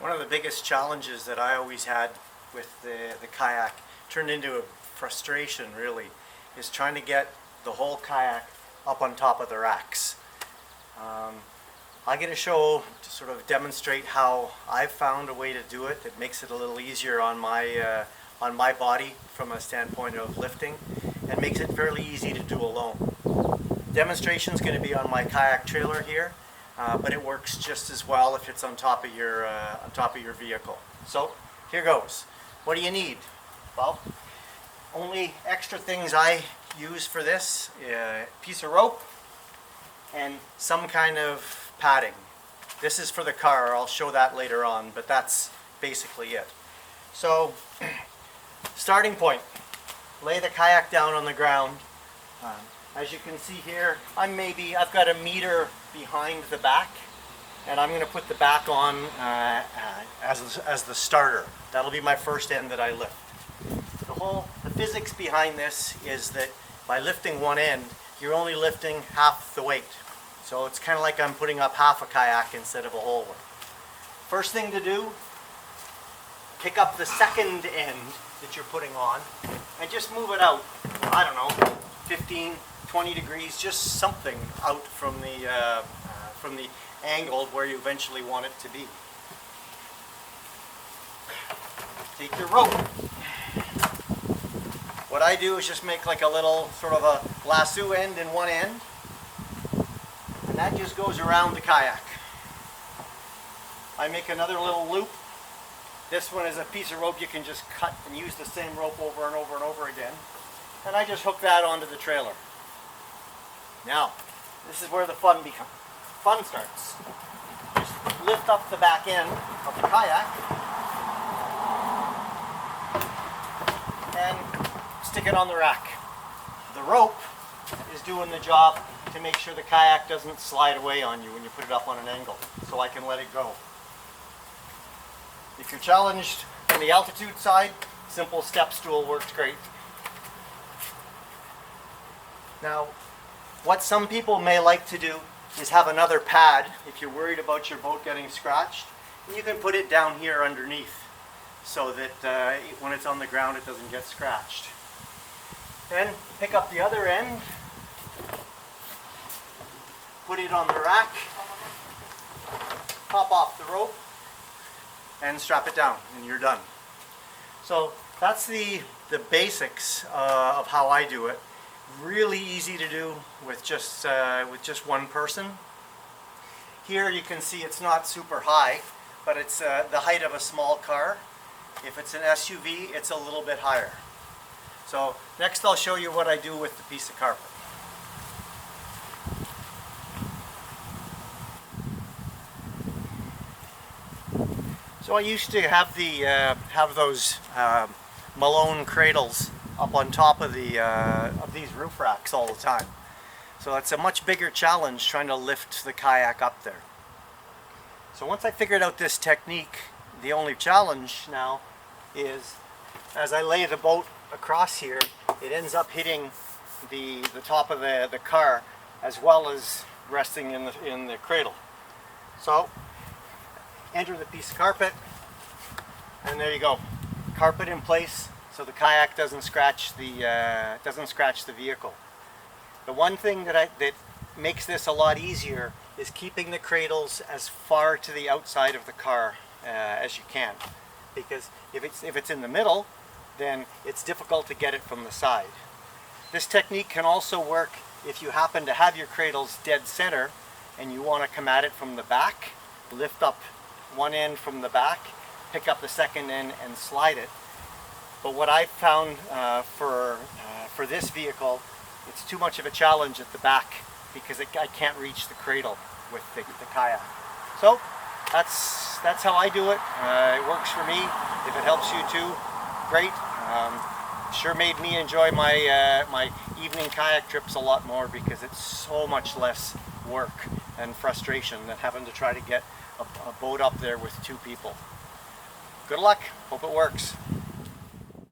One of the biggest challenges that I always had with the kayak, turned into a frustration really, is trying to get the whole kayak up on top of the racks. I'm going to show, to sort of demonstrate how I've found a way to do it that makes it a little easier on my body from a standpoint of lifting, and makes it fairly easy to do alone. Demonstration is going to be on my kayak trailer here, but it works just as well if it's on top of your vehicle. So here goes. What do you need? Well, only extra things I use for this: a piece of rope and some kind of padding. This is for the car. I'll show that later on, but that's basically it. So, starting point: lay the kayak down on the ground. As you can see here, I've got a meter behind the back, and I'm going to put the back on as the starter. That'll be my first end that I lift. The physics behind this is that by lifting one end, you're only lifting half the weight. So it's kind of like I'm putting up half a kayak instead of a whole one. First thing to do, pick up the second end that you're putting on and just move it out, I don't know, 15, 20 degrees, just something out from the angle where you eventually want it to be. Take your rope. What I do is just make like a little sort of a lasso end in one end, and that just goes around the kayak. I make another little loop. This one is a piece of rope you can just cut and use the same rope over and over and over again. And I just hook that onto the trailer. Now, this is where the fun starts. Just lift up the back end of the kayak and stick it on the rack. The rope is doing the job to make sure the kayak doesn't slide away on you when you put it up on an angle, so I can let it go. If you're challenged on the altitude side, simple step stool works great. Now, what some people may like to do is have another pad if you're worried about your boat getting scratched. And you can put it down here underneath so that when it's on the ground it doesn't get scratched. Then pick up the other end, put it on the rack, pop off the rope, and strap it down, and you're done. So that's the basics of how I do it. Really easy to do with just one person. Here you can see it's not super high, but it's the height of a small car. If it's an SUV, it's a little bit higher. So next I'll show you what I do with the piece of carpet. So I used to have those Malone cradles up on top of these roof racks all the time. So it's a much bigger challenge trying to lift the kayak up there. So once I figured out this technique, the only challenge now is, as I lay the boat across here, it ends up hitting the top of the car as well as resting in the cradle. So enter the piece of carpet, and there you go. Carpet in place so the kayak doesn't scratch the vehicle. The one thing that makes this a lot easier is keeping the cradles as far to the outside of the car as you can, because if it's in the middle, then it's difficult to get it from the side. This technique can also work if you happen to have your cradles dead center and you want to come at it from the back. Lift up one end from the back, pick up the second end and slide it. But what I found for this vehicle, it's too much of a challenge at the back because I can't reach the cradle with the kayak. So that's how I do it. It works for me. If it helps you too, great. Sure made me enjoy my evening kayak trips a lot more because it's so much less work and frustration than having to try to get a boat up there with two people. Good luck. Hope it works.